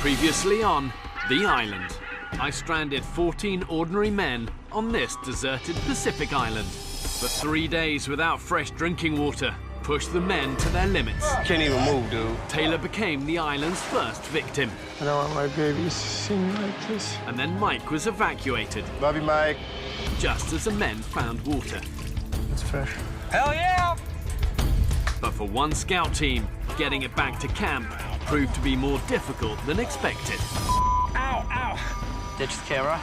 Previously on The Island, I stranded 14 ordinary men on this deserted Pacific island. For 3 days without fresh drinking water pushed the men to their limits. Can't even move, dude. Taylor became the island's first victim. I don't want my babies to see me like this. And then Mike was evacuated. Love you, Mike. Just as the men found water. It's fresh. Hell yeah! But for one scout team, getting it back to camp proved to be more difficult than expected. Ow, ow. Ditch the camera.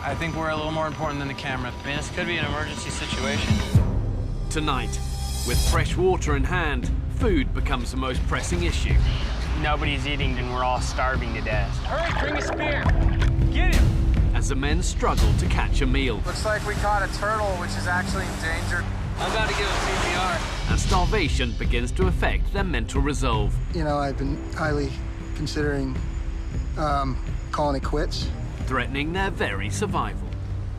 I think we're a little more important than the camera. I mean, this could be an emergency situation. Tonight, with fresh water in hand, food becomes the most pressing issue. Nobody's eating and we're all starving to death. Hurry, bring a spear. Get him. As the men struggle to catch a meal. Looks like we caught a turtle, which is actually endangered. I'm about to give him CPR. And starvation begins to affect their mental resolve. You know, I've been highly considering calling it quits. Threatening their very survival.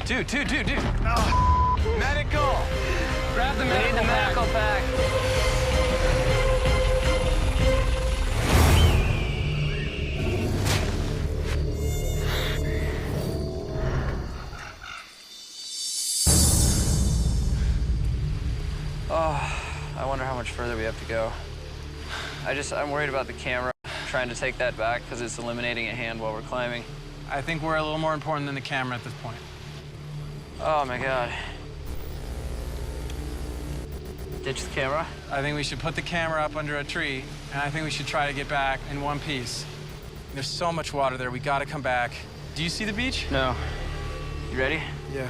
Dude. Oh. Medical. Grab the medical pack. Oh, I wonder how much further we have to go. I'm worried about the camera, trying to take that back because it's eliminating a hand while we're climbing. I think we're a little more important than the camera at this point. Oh my God. Ditch the camera? I think we should put the camera up under a tree, and I think we should try to get back in one piece. There's so much water there, we gotta come back. Do you see the beach? No. You ready? Yeah.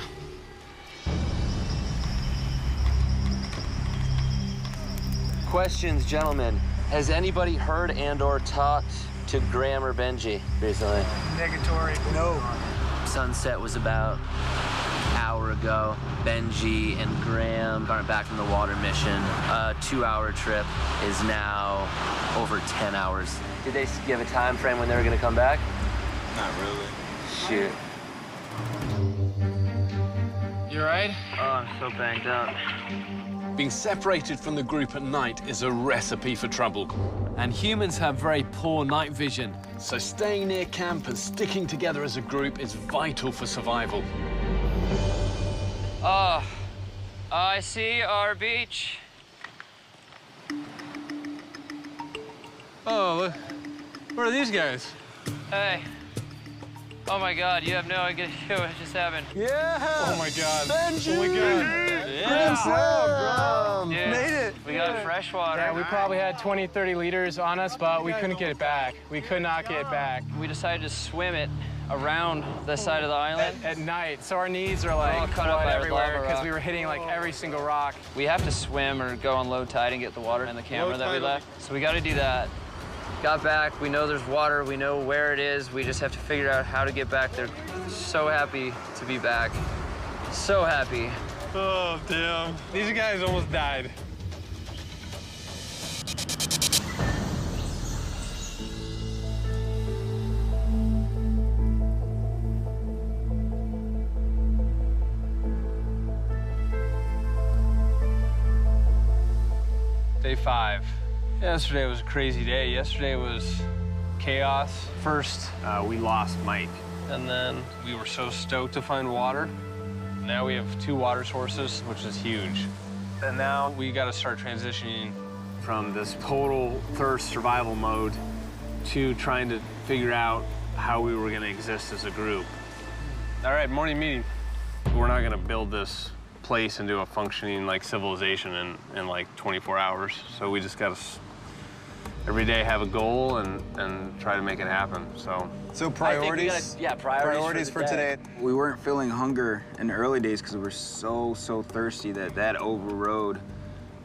Questions, gentlemen. Has anybody heard and/or talked to Graham or Benji recently? Negatory. No. Sunset was about an hour ago. Benji and Graham aren't back from the water mission. A 2-hour trip is now over 10 hours. Did they give a time frame when they were gonna come back? Not really. Shoot. You all right? Oh, I'm so banged up. Being separated from the group at night is a recipe for trouble. And humans have very poor night vision, so staying near camp and sticking together as a group is vital for survival. Oh, I see our beach. Oh, look. What are these guys? Hey. Oh my God, you have no idea what just happened. Yeah! Oh my God. Benji! Oh my God. Yeah! Dude, Made it! we got fresh water. Yeah, we probably had 20, 30 liters on us, but we couldn't get it back. We could not get it back. We decided to swim it around the side of the island. At night, so our knees are all like cut up blood by everywhere lava because rock. we were hitting like every single rock. We have to swim or go on low tide and get the water in the camera that we left. So we got to do that. Got back, we know there's water, we know where it is. We just have to figure out how to get back there. So happy to be back. So happy. Oh, damn. These guys almost died. Day 5. Yesterday was a crazy day. Yesterday was chaos. First, we lost Mike. And then we were so stoked to find water. Now we have 2 water sources, which is huge. And now we got to start transitioning from this total thirst survival mode to trying to figure out how we were going to exist as a group. All right, morning meeting. We're not going to build this place into a functioning like civilization in like 24 hours. So we just got to every day have a goal and try to make it happen. So priorities? Priorities for today. We weren't feeling hunger in the early days because we were so thirsty that overrode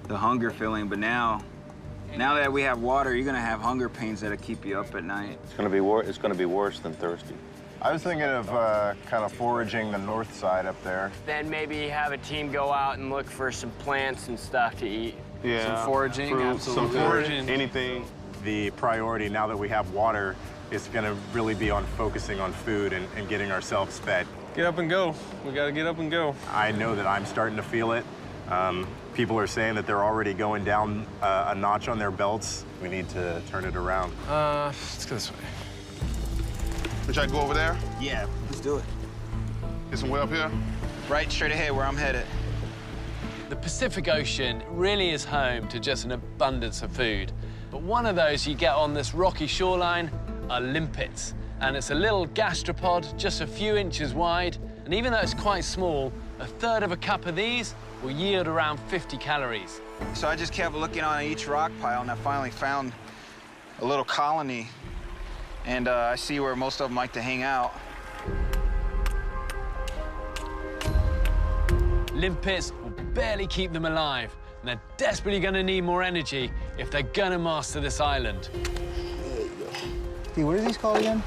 the hunger feeling. But now that we have water, you're gonna have hunger pains that'll keep you up at night. It's gonna be worse than thirsty. I was thinking of kind of foraging the north side up there. Then maybe have a team go out and look for some plants and stuff to eat. Yeah. Some foraging, absolutely. Some foraging. Anything. The priority now that we have water is going to really be on focusing on food and getting ourselves fed. Get up and go. We got to get up and go. I know that I'm starting to feel it. People are saying that they're already going down a notch on their belts. We need to turn it around. Let's go this way. Would y'all go over there? Yeah, let's do it. Get some way up here? Right straight ahead where I'm headed. The Pacific Ocean really is home to just an abundance of food. But one of those you get on this rocky shoreline are limpets. And it's a little gastropod, just a few inches wide. And even though it's quite small, a third of a cup of these will yield around 50 calories. So I just kept looking on each rock pile, and I finally found a little colony. And I see where most of them like to hang out. Limpets will barely keep them alive, and they're desperately going to need more energy if they're going to master this island. Hey, what are these called again?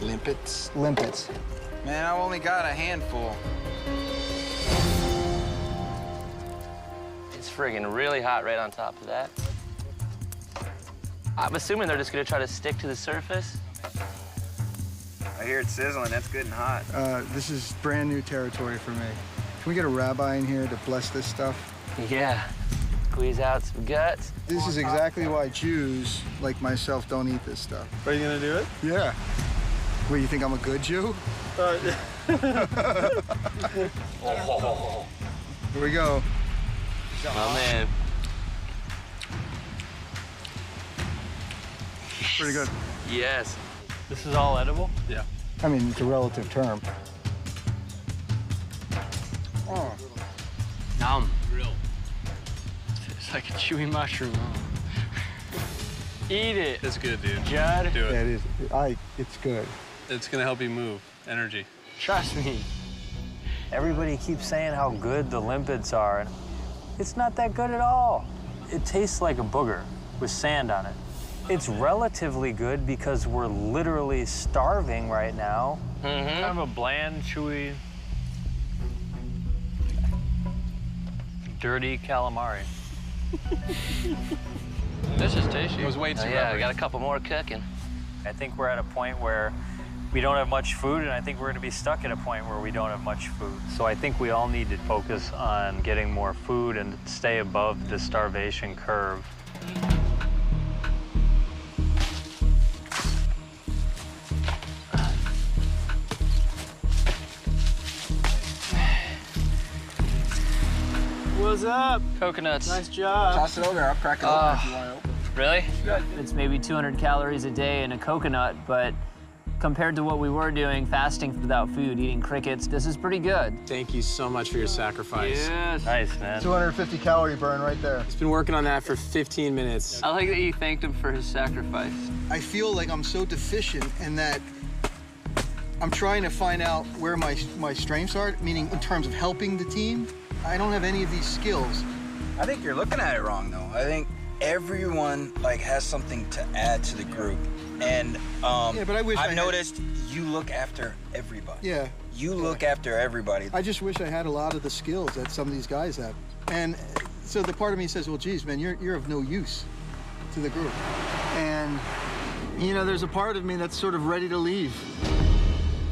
Limpets. Limpets. Man, I've only got a handful. It's friggin' really hot right on top of that. I'm assuming they're just gonna try to stick to the surface. I hear it sizzling. That's good and hot. This is brand new territory for me. Can we get a rabbi in here to bless this stuff? Yeah. Squeeze out some guts. This is exactly why Jews, like myself, don't eat this stuff. Are you gonna do it? Yeah. What, you think I'm a good Jew? Here we go. Oh, man. Pretty good. Yes. This is all edible? Yeah. I mean, it's a relative term. Oh. Nom. Grill. It's like a chewy mushroom. Eat it. It's good, dude. Judd. Do it. Yeah, it is. It's good. It's gonna help you move. Energy. Trust me. Everybody keeps saying how good the limpets are. It's not that good at all. It tastes like a booger with sand on it. It's relatively good because we're literally starving right now. Kind of a bland, chewy, dirty calamari. This is tasty. It was way too Yeah, rubbery. I got a couple more cooking. I think we're at a point where we don't have much food, and I think we're gonna be stuck at a point where we don't have much food. So I think we all need to focus on getting more food and stay above the starvation curve. What's up? Coconuts. Nice job. Toss it over there. I'll crack it open if you want to. Really? It's maybe 200 calories a day in a coconut, but compared to what we were doing, fasting without food, eating crickets, this is pretty good. Thank you so much for your sacrifice. Yes. Nice, man. 250 calorie burn right there. He's been working on that for 15 minutes. I like that you thanked him for his sacrifice. I feel like I'm so deficient and that I'm trying to find out where my strengths are, meaning in terms of helping the team. I don't have any of these skills. I think you're looking at it wrong, though. I think everyone has something to add to the group, and Yeah, but I wish I've noticed you look after everybody. Yeah. You look after everybody. I just wish I had a lot of the skills that some of these guys have. And so the part of me says, well, geez, man, you're of no use to the group. And, you know, there's a part of me that's sort of ready to leave.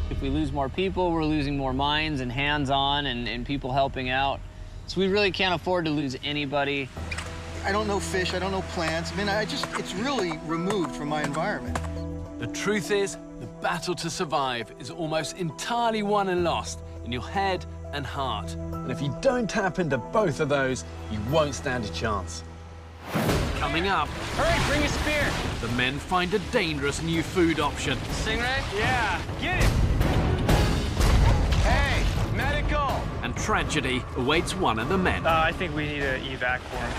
If we lose more people, we're losing more minds and hands-on and people helping out. So we really can't afford to lose anybody. I don't know fish, I don't know plants. I mean, it's really removed from my environment. The truth is, the battle to survive is almost entirely won and lost in your head and heart. And if you don't tap into both of those, you won't stand a chance. Coming up, Hurry, bring a spear. the men find a dangerous new food option. Stingray? Yeah, get it. Hey, medical. And tragedy awaits one of the men. I think we need to evac for him.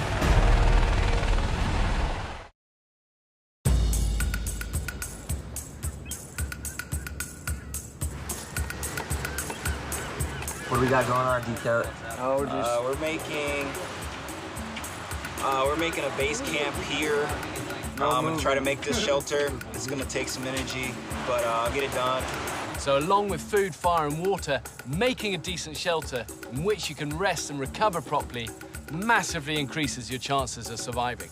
What do we got going on, Decoat? We're making a base camp here. I'm gonna try to make this shelter. It's gonna take some energy, but I'll get it done. So along with food, fire and water, making a decent shelter in which you can rest and recover properly massively increases your chances of surviving.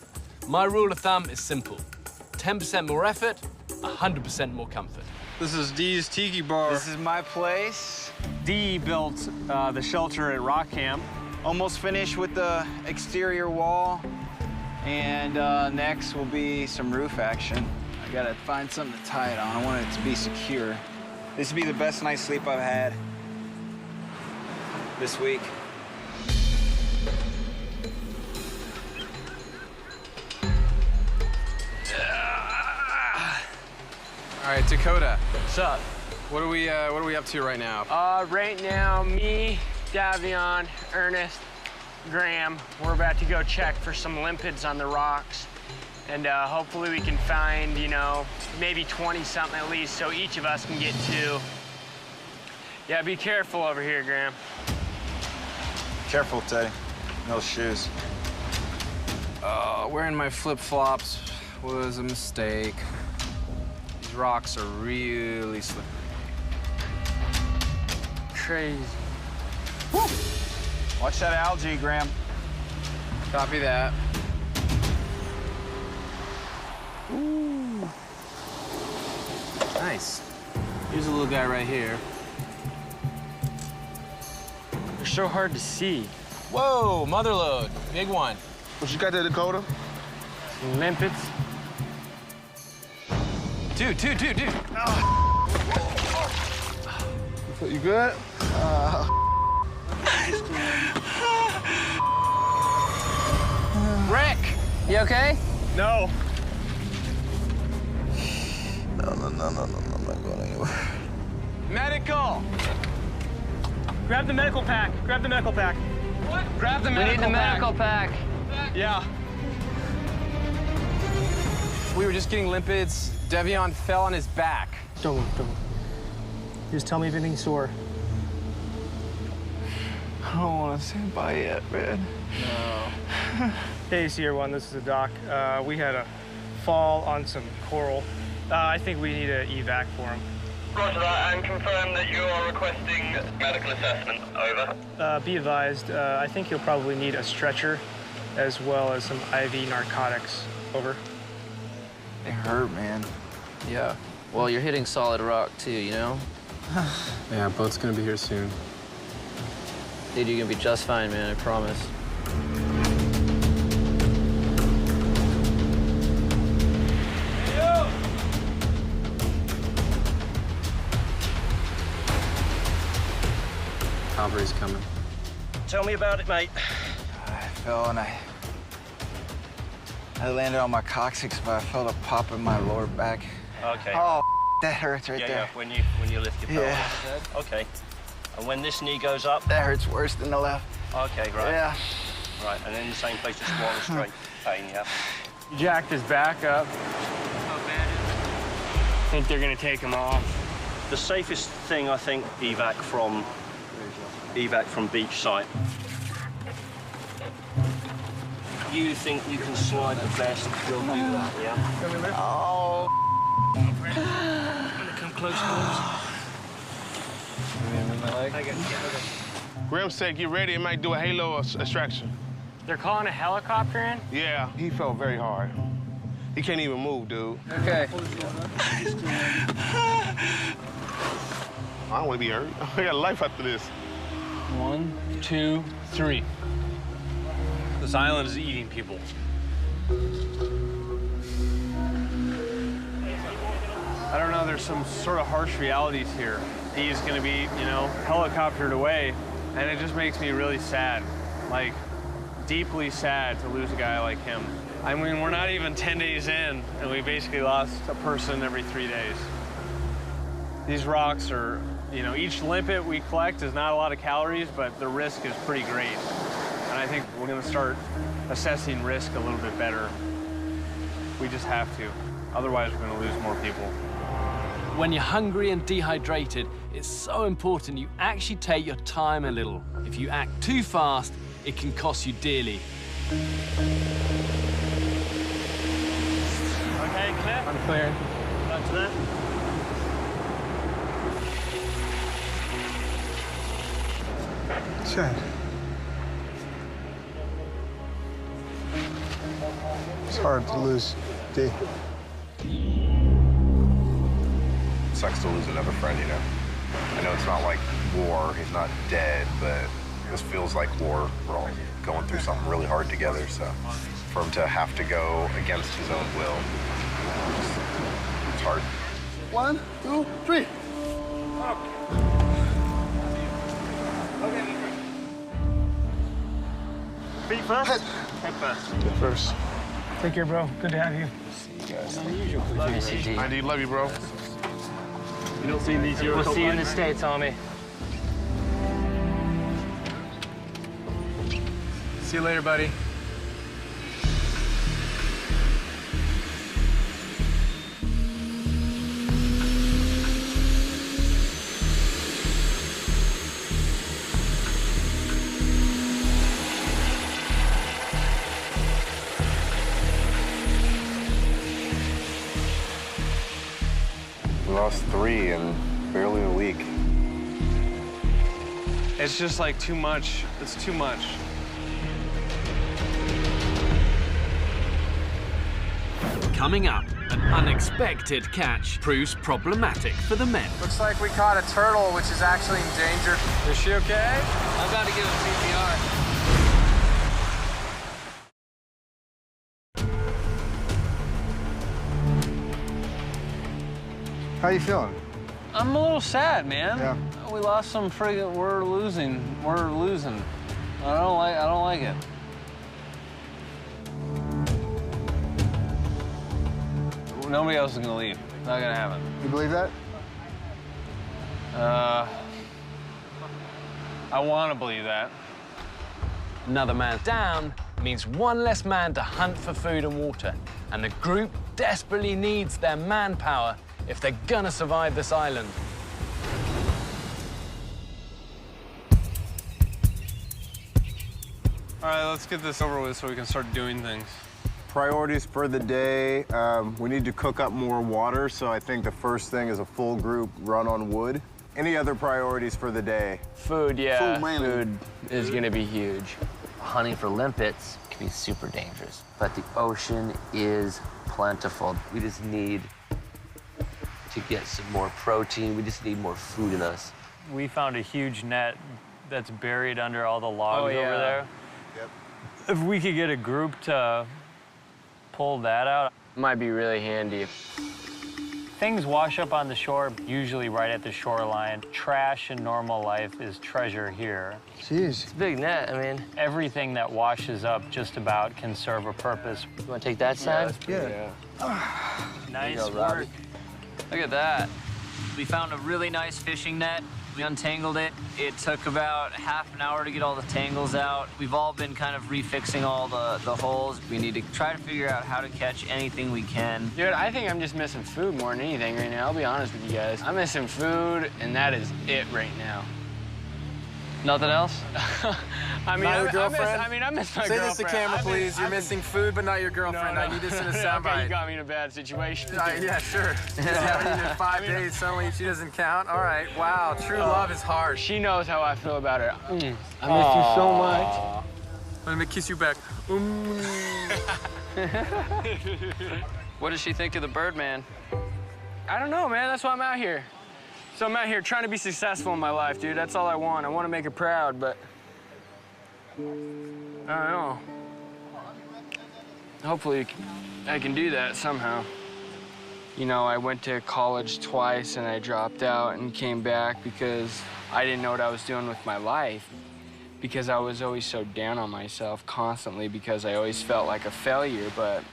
My rule of thumb is simple. 10% more effort, 100% more comfort. This is Dee's Tiki Bar. This is my place. Dee built the shelter at Rock Camp. Almost finished with the exterior wall. And next will be some roof action. I Gotta find something to tie it on. I want it to be secure. This would be the best night's sleep I've had this week. All right, Dakota. What's up? What are we up to right now? Right now, me, Davion, Ernest, Graham, we're about to go check for some limpids on the rocks. And hopefully we can find, you know, maybe 20-something at least, so each of us can get 2. Yeah, be careful over here, Graham. Careful, Teddy. No shoes. Wearing my flip-flops was a mistake. These rocks are really slippery. Crazy. Woo! Watch that algae, Graham. Copy that. Ooh. Nice. Here's a little guy right here. They're so hard to see. Whoa, motherlode. Big one. What you got there, Dakota? Some limpids. Dude. You good? Rick, you okay? No. No, I'm not going anywhere. Medical. Grab the medical pack. Grab the medical pack. What? Grab the We medical need the pack. medical pack. Yeah. We were just getting limpids. Davion fell on his back. Don't move. Just tell me if anything's sore. I don't want to stand by yet, man. No. Hey, Sierra One, this is the doc. We had a fall on some coral. I think we need an evac for him. Roger that, and confirm that you are requesting medical assessment. Over. Be advised, I think you'll probably need a stretcher as well as some IV narcotics. Over. It hurt, man. Yeah. Well, you're hitting solid rock, too, you know? Yeah, boat's gonna be here soon. Dude, you're gonna be just fine, man, I promise. Cavalry's coming. Tell me about it, mate. I fell and I landed on my coccyx, but I felt a pop in my lower back. Okay. Oh, that hurts right there. Yeah, when you lift your pelvis. Yeah. Okay. And when this knee goes up? That hurts worse than the left. Okay, right. Yeah. Right, and in the same place, just one straight pain, yeah? You jacked his back up. I think they're gonna take him off. The safest thing, I think, evac from beach site. You think you can slide the best, you'll do that, yeah? Oh. Come close. Grim said, get ready, it might do a halo extraction. They're calling a helicopter in? Yeah, he fell very hard. He can't even move, dude. Okay. I don't want to be hurt. I got life after this. 1, 2, 3. This island is eating people. I don't know, there's some sort of harsh realities here. He's gonna be, you know, helicoptered away, and it just makes me really sad. Like, deeply sad to lose a guy like him. I mean, we're not even 10 days in, and we basically lost a person every 3 days. These rocks are, you know, each limpet we collect is not a lot of calories, but the risk is pretty great. And I think we're gonna start assessing risk a little bit better. We just have to. Otherwise, we're gonna lose more people. When you're hungry and dehydrated, it's so important you actually take your time a little. If you act too fast, it can cost you dearly. Okay, clear? I'm clear. Back to that. Chad. It's hard to lose D. Sucks to lose another friend, you know. I know it's not like war, he's not dead, but this feels like war. We're all going through something really hard together, so for him to have to go against his own will, 1, 2, 3. Feet first? Head first. First. Take care, bro. Good to have you. Love you, CG. I do love you, bro. You don't see these Euro We'll see you in the States, homie. See you later, buddy. We lost 3 in barely a week. It's just like too much. It's too much. Coming up, an unexpected catch proves problematic for the men. Looks like we caught a turtle, which is actually in danger. Is she okay? I'm about to give him CPR. How you feeling? I'm a little sad, man. Yeah. We lost some friggin'. We're losing. We're losing. I don't like it. Nobody else is gonna leave. Not gonna happen. You believe that? I want to believe that. Another man down means one less man to hunt for food and water, and the group desperately needs their manpower if they're gonna survive this island. All right, let's get this over with so we can start doing things. Priorities for the day, we need to cook up more water, so I think the first thing is a full group run on wood. Any other priorities for the day? Food, yeah. Food, mainly. Food is gonna be huge. Hunting for limpets can be super dangerous, but the ocean is plentiful. We just need to get some more protein. We just need more food in us. We found a huge net that's buried under all the logs Oh, yeah. over there. Yep. If we could get a group to pull that out. Might be really handy. Things wash up on the shore, usually right at the shoreline. Trash in normal life is treasure here. Jeez. It's a big net, I mean. Everything that washes up just about can serve a purpose. You wanna take that side? Yeah. Nice There you go, Robbie. work. Look at that. We found a really nice fishing net. We untangled it. It took about half an hour to get all the tangles out. We've all been kind of refixing all the holes. We need to try to figure out how to catch anything we can. Dude, I think I'm just missing food more than anything right now. I'll be honest with you guys. I'm missing food, and that is it right now. Nothing else? I mean, Not your girlfriend? I miss my Say girlfriend. this to camera, please. You're missing food, but not your girlfriend. No. I need this in a Okay, soundbite. you got me in a bad situation. Yeah, sure. Just haven't eaten in 5 days. Suddenly she doesn't count. All right. Wow. True love is harsh. She knows how I feel about her. I miss you so much. Let me kiss you back. What does she think of the Birdman? I don't know, man. That's why I'm out here. So I'm out here trying to be successful in my life, dude. That's all I want. I want to make her proud, but I don't know. Hopefully I can do that somehow. You know, I went to college twice and I dropped out and came back because I didn't know what I was doing with my life, because I was always so down on myself constantly because I always felt like a failure. But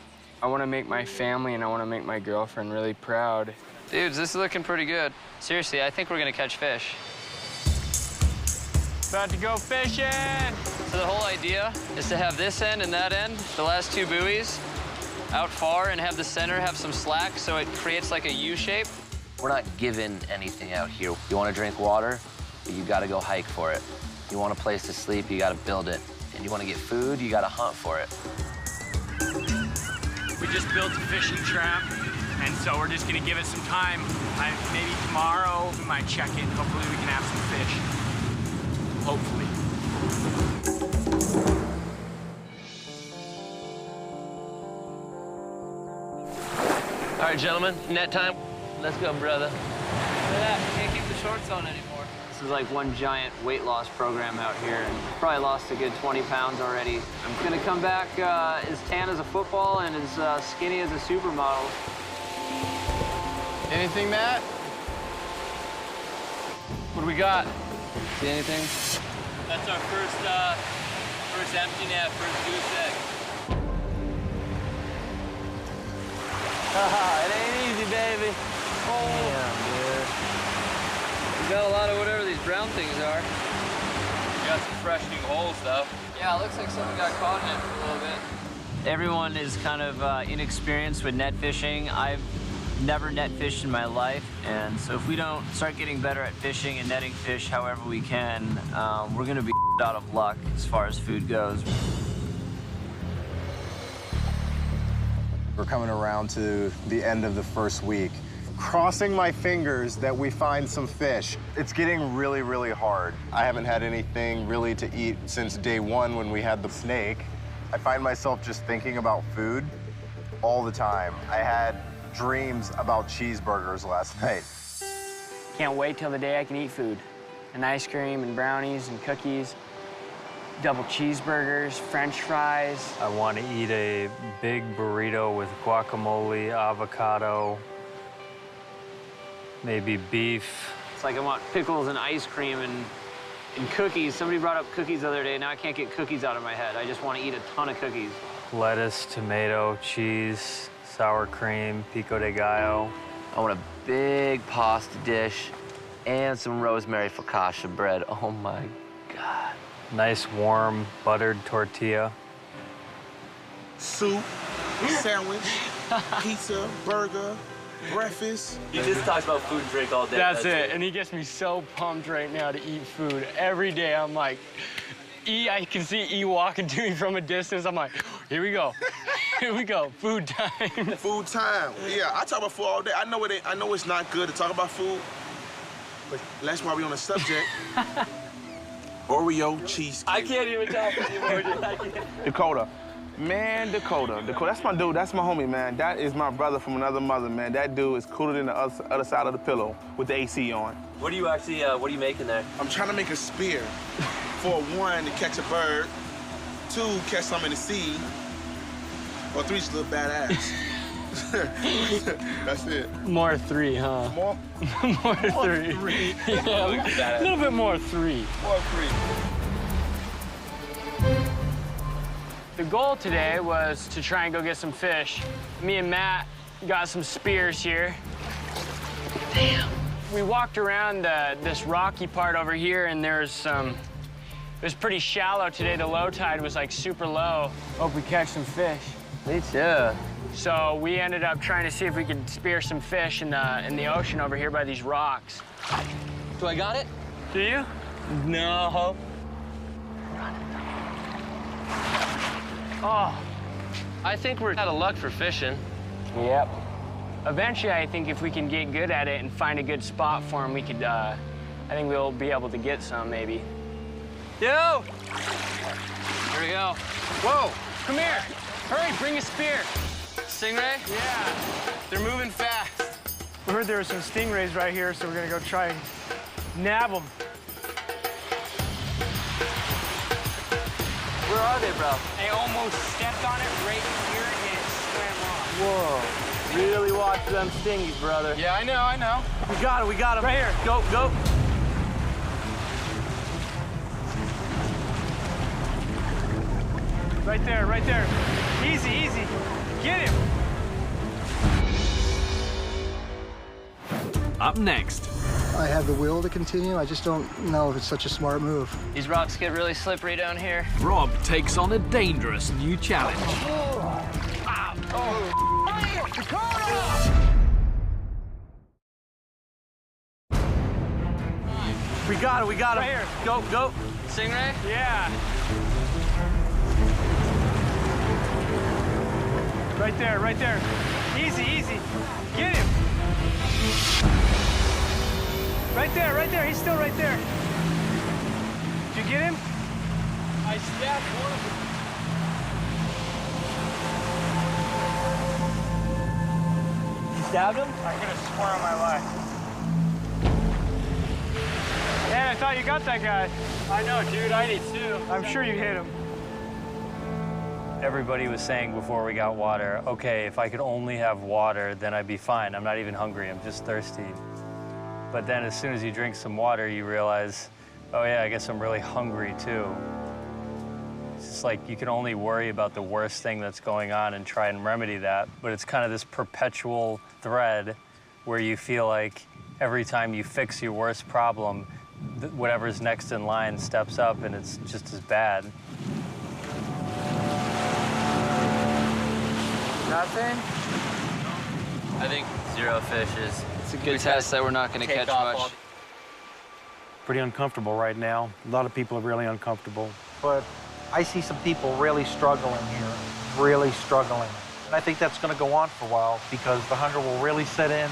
I want to make my family and I want to make my girlfriend really proud. Dudes, this is looking pretty good. Seriously, I think we're gonna catch fish. About to go fishing! So the whole idea is to have this end and that end, the last two buoys, out far, and have the center have some slack so it creates like a U shape. We're not given anything out here. You want to drink water, you got to go hike for it. You want a place to sleep, you got to build it. And you want to get food, you got to hunt for it. We just built a fishing trap, and so we're just gonna give it some time. Maybe tomorrow we might check it. Hopefully we can have some fish. Hopefully. All right, gentlemen, net time. Let's go, brother. Look at that, can't keep the shorts on anymore. This is like one giant weight loss program out here, and probably lost a good 20 pounds already. I'm gonna come back as tan as a football and as skinny as a supermodel. Anything, Matt? What do we got? See anything? That's our first empty net, first goose egg. It ain't easy, baby. Oh. Damn, dude. We got a lot of whatever these brown things are. We got some fresh new holes, though. Yeah, it looks like someone got caught in it for a little bit. Everyone is kind of inexperienced with net fishing. I've never net fished in my life, and so if we don't start getting better at fishing and netting fish however we can, we're gonna be out of luck as far as food goes. We're coming around to the end of the first week. Crossing my fingers that we find some fish. It's getting really, really hard. I haven't had anything really to eat since day one when we had the snake. I find myself just thinking about food all the time. I had dreams about cheeseburgers last night. Can't wait till the day I can eat food. And ice cream and brownies and cookies, double cheeseburgers, French fries. I want to eat a big burrito with guacamole, avocado, maybe beef. It's like I want pickles and ice cream and cookies. Somebody brought up cookies the other day. Now I can't get cookies out of my head. I just want to eat a ton of cookies. Lettuce, tomato, cheese, sour cream, pico de gallo. I want a big pasta dish and some rosemary focaccia bread. Oh my God. Nice, warm, buttered tortilla. Soup, sandwich, pizza, burger, breakfast. You just talked about food and drink all day. That's it. And he gets me so pumped right now to eat food. Every day I'm like, I can see E walking to me from a distance. I'm like, here we go. Here we go. Food time. Food time. Yeah, I talk about food all day. I know it's not good to talk about food, but that's why we on the subject. Oreo cheesecake. I can't even talk anymore. Dakota. Man, Dakota, that's my dude, that's my homie, man. That is my brother from another mother, man. That dude is cooler than the other side of the pillow with the AC on. What are you making there? I'm trying to make a spear. For one, to catch a bird. Two, catch something in the sea. Or three, just a little badass. That's it. More three, huh? More three. Yeah, a little bit more three. More three. The goal today was to try and go get some fish. Me and Matt got some spears here. Damn. We walked around this rocky part over here, and there's some. It was pretty shallow today. The low tide was like super low. Hope we catch some fish. Me too. So we ended up trying to see if we could spear some fish in the ocean over here by these rocks. Do I got it? Do you? No. Oh. I think we're out of luck for fishing. Yep. Eventually, I think if we can get good at it and find a good spot for them, we could, I think we'll be able to get some, maybe. Yo! Here we go. Whoa, come here. Hurry, bring a spear. Stingray? Yeah, they're moving fast. We heard there were some stingrays right here, so we're gonna go try and nab them. Where are they, bro? They almost stepped on it right here and it swam off. Whoa. Really watch them stingies, brother. Yeah, I know. We got him. Right here. Go. Right there. Easy. Get him. Up next. I have the will to continue. I just don't know if it's such a smart move. These rocks get really slippery down here. Rob takes on a dangerous new challenge. We got him. Right here. Go. Stingray? Yeah. Right there. Easy. Get him. Right there. He's still right there. Did you get him? I stabbed one of them. You stabbed him? I could have sworn on my life. Man, I thought you got that guy. I know, dude. I did too. I'm sure you hit him. Everybody was saying before we got water, okay, if I could only have water, then I'd be fine. I'm not even hungry, I'm just thirsty. But then as soon as you drink some water, you realize, oh yeah, I guess I'm really hungry too. It's just like you can only worry about the worst thing that's going on and try and remedy that, but it's kind of this perpetual thread where you feel like every time you fix your worst problem, whatever's next in line steps up and it's just as bad. Nothing? I think 0 fishes. It's a good test that we're not going to catch much. Pretty uncomfortable right now. A lot of people are really uncomfortable. But I see some people really struggling here, really struggling. And I think that's going to go on for a while because the hunger will really set in,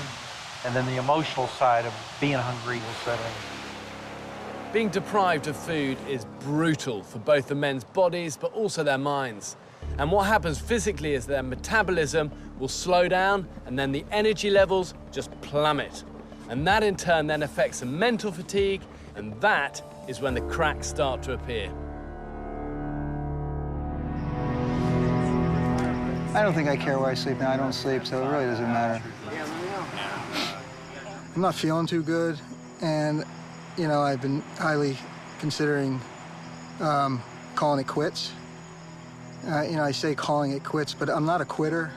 and then the emotional side of being hungry will set in. Being deprived of food is brutal for both the men's bodies, but also their minds. And what happens physically is their metabolism will slow down and then the energy levels just plummet. And that in turn then affects the mental fatigue, and that is when the cracks start to appear. I don't think I care where I sleep now. I don't sleep, so it really doesn't matter. I'm not feeling too good, and, you know, I've been highly considering calling it quits. You know, I say calling it quits, but I'm not a quitter.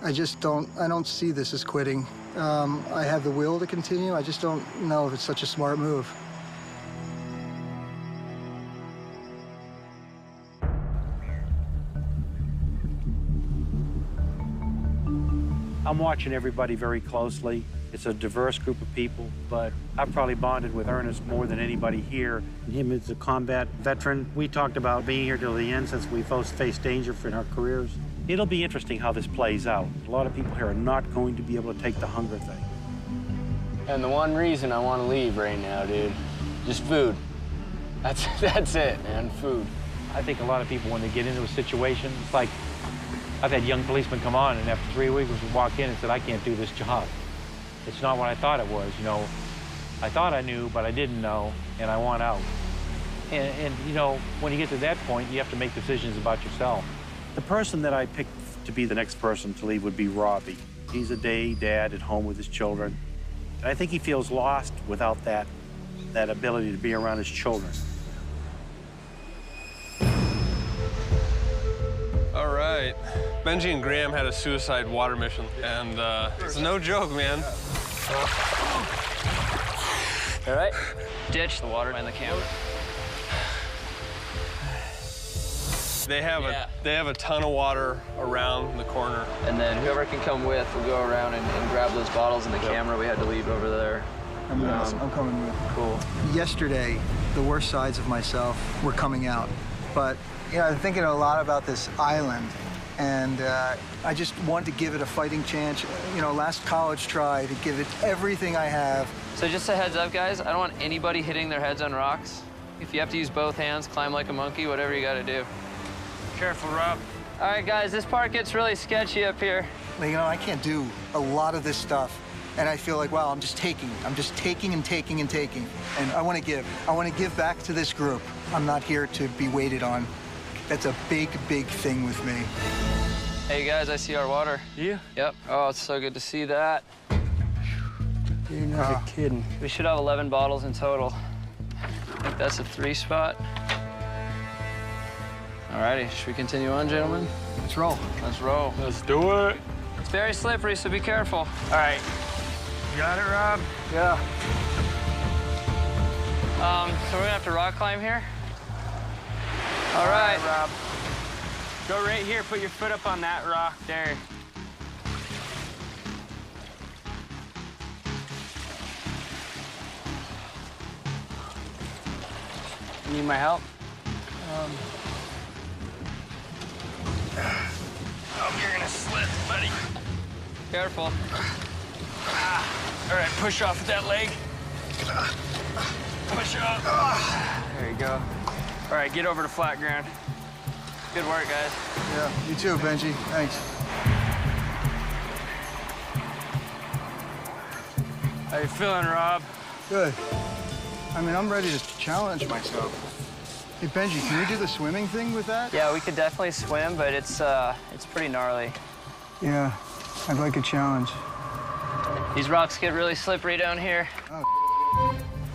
I don't see this as quitting. I have the will to continue. I just don't know if it's such a smart move. I'm watching everybody very closely. It's a diverse group of people, but I've probably bonded with Ernest more than anybody here. Him as a combat veteran. We talked about being here till the end since we both faced danger in our careers. It'll be interesting how this plays out. A lot of people here are not going to be able to take the hunger thing. And the one reason I want to leave right now, dude, just food. That's it, man, food. I think a lot of people, when they get into a situation, it's like, I've had young policemen come on, and after 3 weeks, we walk in and said, I can't do this job. It's not what I thought it was, you know. I thought I knew, but I didn't know, and I want out. And you know, when you get to that point, you have to make decisions about yourself. The person that I picked to be the next person to leave would be Robbie. He's a day dad at home with his children. And I think he feels lost without that ability to be around his children. All right. Benji and Graham had a suicide water mission, and it's no joke, man. All right. Ditch the water and the camera. They have a ton of water around the corner. And then whoever can come with will go around and grab those bottles and the camera we had to leave over there. I'm coming with. Cool. Yesterday, the worst sides of myself were coming out. But, you know, I'm thinking a lot about this island. And I just want to give it a fighting chance. You know, last college try to give it everything I have. So just a heads up, guys, I don't want anybody hitting their heads on rocks. If you have to use both hands, climb like a monkey, whatever you got to do. Careful, Rob. All right, guys, this part gets really sketchy up here. You know, I can't do a lot of this stuff. And I feel like, wow, I'm just taking and taking and taking. And I want to give. I want to give back to this group. I'm not here to be waited on. That's a big, big thing with me. Hey, guys, I see our water. Yeah? Yep. Oh, it's so good to see that. You're not kidding. We should have 11 bottles in total. I think that's a 3 spot. Alrighty, should we continue on, gentlemen? Let's roll. Let's roll. Let's do it. It's very slippery, so be careful. All right. You got it, Rob? Yeah. So we're gonna have to rock climb here? All right, Rob. Go right here, put your foot up on that rock there. Need my help? Oh, you're gonna slip, buddy. Careful. All right, push off with that leg. Push up. There you go. All right, get over to flat ground. Good work, guys. Yeah, you too, Benji. Thanks. How you feeling, Rob? Good. I mean, I'm ready to challenge myself. Hey, Benji, can we do the swimming thing with that? Yeah, we could definitely swim, but it's pretty gnarly. Yeah, I'd like a challenge. These rocks get really slippery down here. Oh.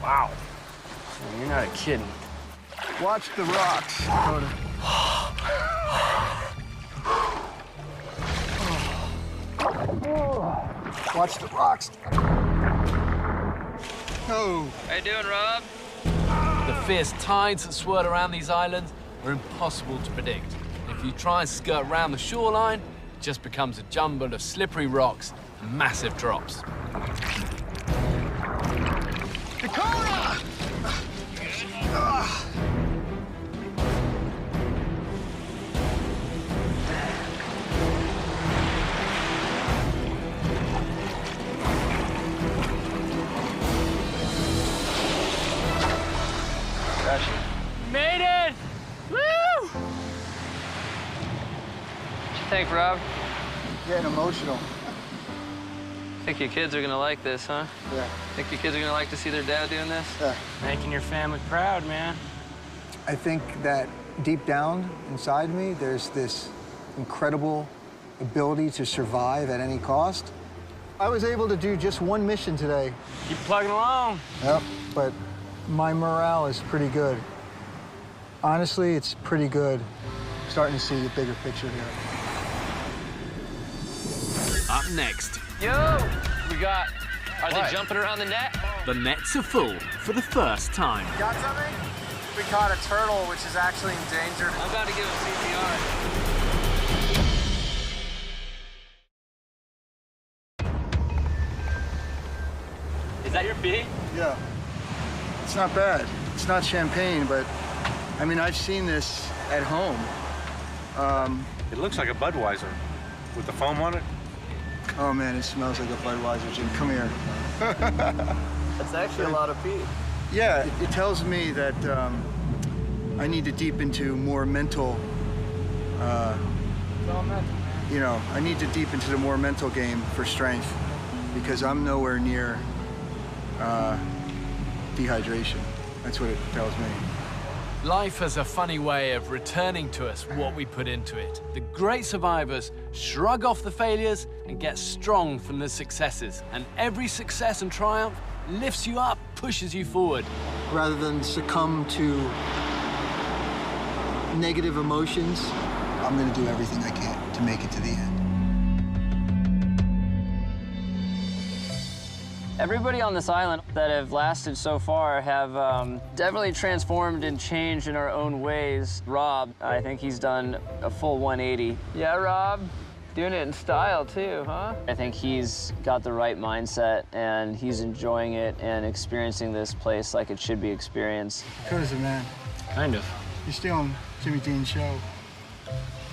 Wow. You're not kidding. Watch the rocks, Dakota. Watch the rocks. Oh. How you doing, Rob? The fierce tides that swirl around these islands are impossible to predict. If you try and skirt around the shoreline, it just becomes a jumble of slippery rocks and massive drops. Dakota! Made it! Woo! What you think, Rob? Getting emotional. Think your kids are gonna like this, huh? Yeah. Think your kids are gonna like to see their dad doing this? Yeah. Making your family proud, man. I think that deep down inside me, there's this incredible ability to survive at any cost. I was able to do just one mission today. Keep plugging along. Yep, but my morale is pretty good. Honestly, it's pretty good. Starting to see the bigger picture here. Up next, Yo! Are they jumping around the net? the nets are full for the first time. Got something? We caught a turtle, which is actually endangered. I'm about to give him CPR. Is that your feed? Yeah. It's not bad. It's not champagne, but I mean, I've seen this at home. It looks like a Budweiser with the foam on it. Oh man, it smells like a Budweiser, Jim. Come here. That's actually a lot of pee. Yeah, it tells me that I need to deep into more mental, you know, I need to deep into the more mental game for strength because I'm nowhere near dehydration. That's what it tells me. Life has a funny way of returning to us what we put into it. The great survivors shrug off the failures and get strong from the successes. And every success and triumph lifts you up, pushes you forward. Rather than succumb to negative emotions, I'm gonna do everything I can to make it to the end. Everybody on this island that have lasted so far have definitely transformed and changed in our own ways. Rob, I think he's done a full 180. Yeah, Rob? Doing it in style, too, huh? I think he's got the right mindset, and he's enjoying it and experiencing this place like it should be experienced. Dakota's a man. Kind of. You're still on Jimmy Dean's show.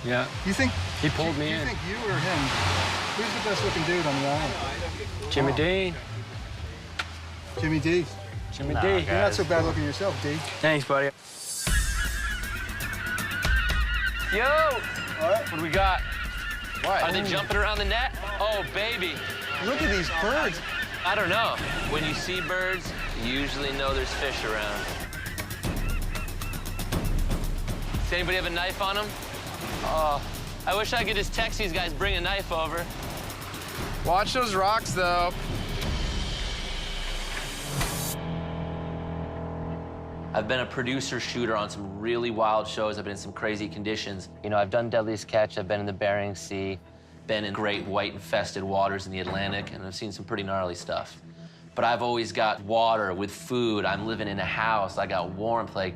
Yeah. You think He pulled me you in. think you or him? Who's the best looking dude on the island? Jimmy D. Jimmy D. Jimmy D. You're not so bad looking yourself, D. Thanks, buddy. Yo! What? What do we got? What? Are they jumping around the net? Oh, baby. Look at these birds. I don't know. When you see birds, you usually know there's fish around. Does anybody have a knife on them? Oh, I wish I could just text these guys, bring a knife over. Watch those rocks, though. I've been a producer shooter on some really wild shows. I've been in some crazy conditions. You know, I've done Deadliest Catch, I've been in the Bering Sea, been in great white infested waters in the Atlantic, and I've seen some pretty gnarly stuff. But I've always got water with food. I'm living in a house, I got warmth. Like,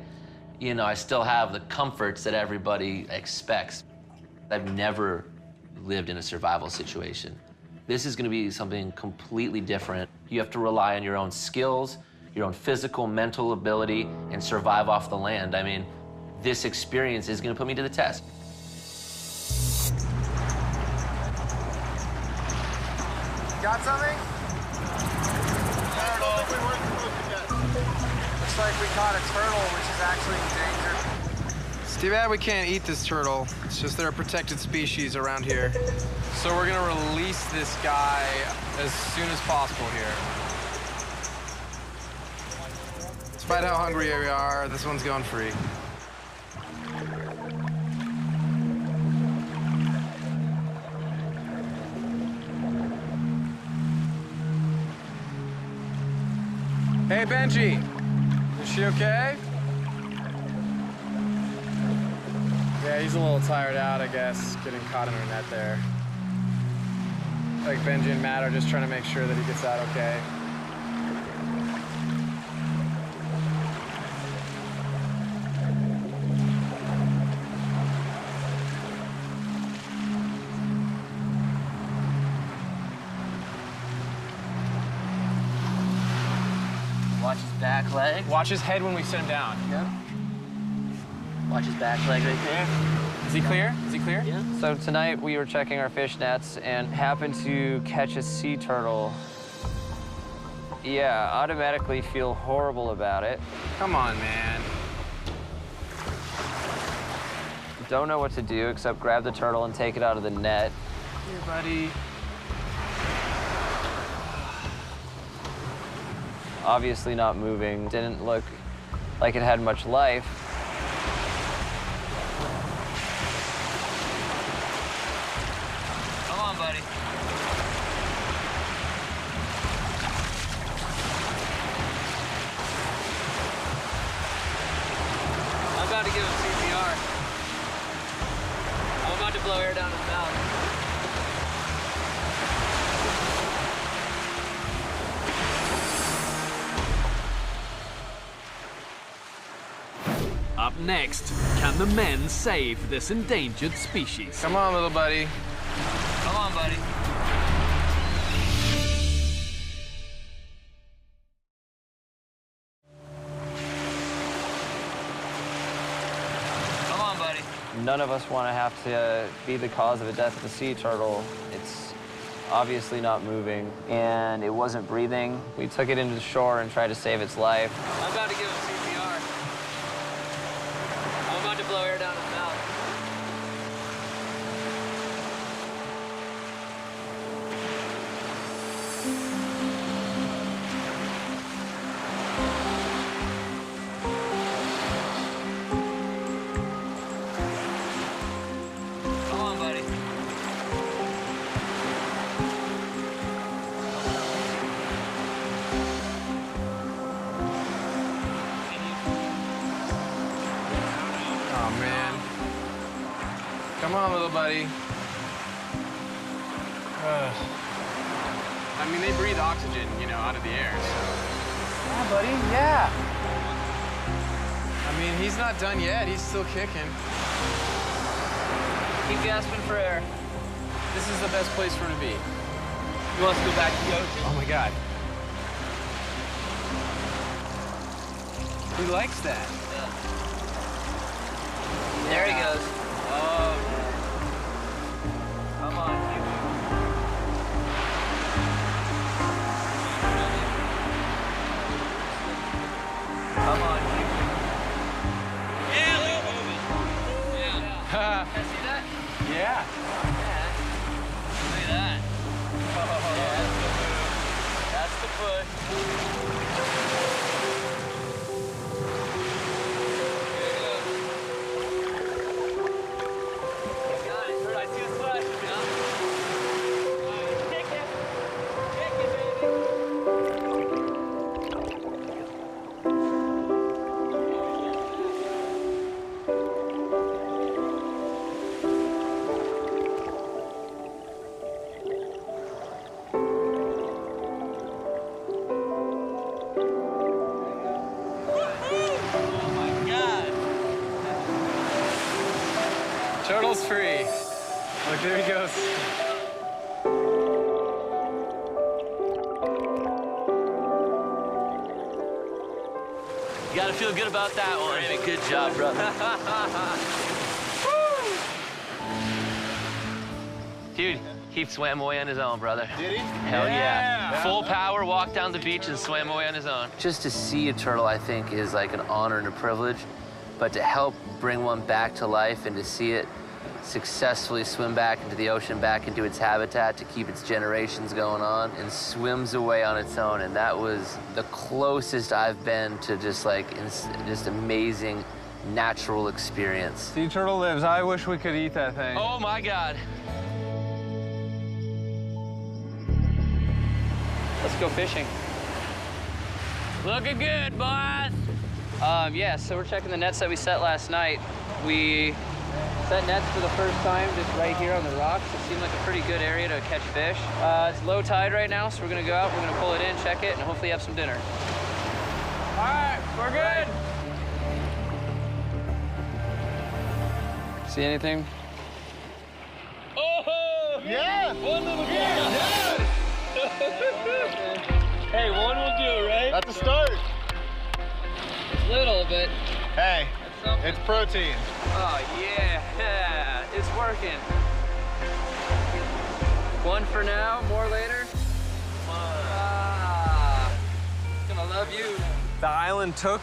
you know, I still have the comforts that everybody expects. I've never lived in a survival situation. This is gonna be something completely different. You have to rely on your own skills, your own physical, mental ability, and survive off the land. I mean, this experience is gonna put me to the test. Got something? Looks like we caught a turtle, which is actually endangered. It's too bad we can't eat this turtle. It's just they're a protected species around here. So we're gonna release this guy as soon as possible here. Despite how hungry we are, this one's going free. Hey, Benji. Is she okay? Yeah, he's a little tired out, I guess, getting caught in her net there. Like Benji and Matt are just trying to make sure that he gets out okay. Watch his back leg. Watch his head when we sit him down. Yeah. Watch his back leg right there. Is he clear? Is he clear? Yeah. So tonight we were checking our fish nets and happened to catch a sea turtle. Yeah, automatically feel horrible about it. Come on, man. Don't know what to do except grab the turtle and take it out of the net. Here, buddy. Obviously not moving. Didn't look like it had much life. Come on, buddy. I'm about to give him CPR. I'm about to blow air down his mouth. Up next, can the men save this endangered species? Come on, little buddy. Come on, buddy. Come on, buddy. None of us want to have to be the cause of the death of the sea turtle. It's obviously not moving, and it wasn't breathing. We took it into the shore and tried to save its life. I'm about to give him CPR. I'm about to blow air down his mouth. Come on, buddy. Oh, man. Come on, little buddy. I mean, they breathe oxygen, you know, out of the air, so. Yeah, buddy, yeah. I mean, he's not done yet. He's still kicking. Keep gasping for air. This is the best place for him to be. You want us to go back to the ocean? Oh, my God. He likes that. There he goes. Oh, come on, Huey. Come on, Huey. Yeah, look at moving. Yeah. Can I see that? Yeah. Yeah. Look at that. Oh, yeah, that's the move. That's the push. Turtle's free. Look, there he goes. You gotta feel good about that one. Randy, good job, brother. Dude, he swam away on his own, brother. Did he? Hell yeah. Full power, walked down the beach and swam away on his own. Just to see a turtle, I think, is like an honor and a privilege. But to help bring one back to life and to see it successfully swim back into the ocean, back into its habitat to keep its generations going on, and swims away on its own. And that was the closest I've been to just like just amazing natural experience. Sea turtle lives. I wish we could eat that thing. Oh my God. Let's go fishing. Looking good, boys. Yeah, so we're checking the nets that we set last night. We set nets for the first time just right here on the rocks. It seemed like a pretty good area to catch fish. It's low tide right now, so we're gonna go out, we're gonna pull it in, check it, and hopefully have some dinner. All right, we're good. See anything? Oh! Yeah! One little guy. Yeah! Hey, one will do, right? That's a start. It's little, but... Hey, it's protein. Oh, yeah, it's working. One for now, more later. Gonna love you. The island took,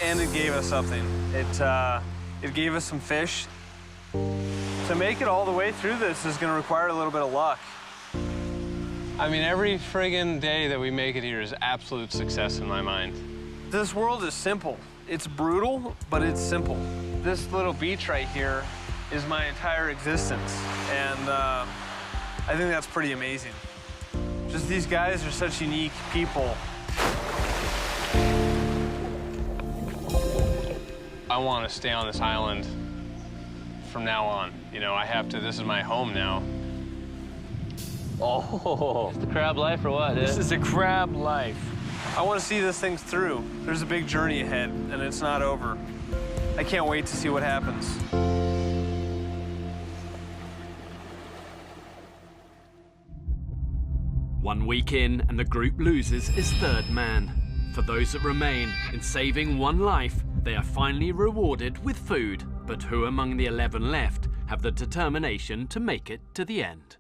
and it gave us something. It gave us some fish. To make it all the way through this is gonna require a little bit of luck. I mean, every friggin' day that we make it here is absolute success in my mind. This world is simple. It's brutal, but it's simple. This little beach right here is my entire existence, and I think that's pretty amazing. Just these guys are such unique people. I want to stay on this island from now on. You know, I have to, this is my home now. Oh, it's the crab life or what? This is a crab life. I want to see this thing through. There's a big journey ahead, and it's not over. I can't wait to see what happens. One week in, and the group loses its third man. For those that remain, in saving one life, they are finally rewarded with food. But who among the 11 left have the determination to make it to the end?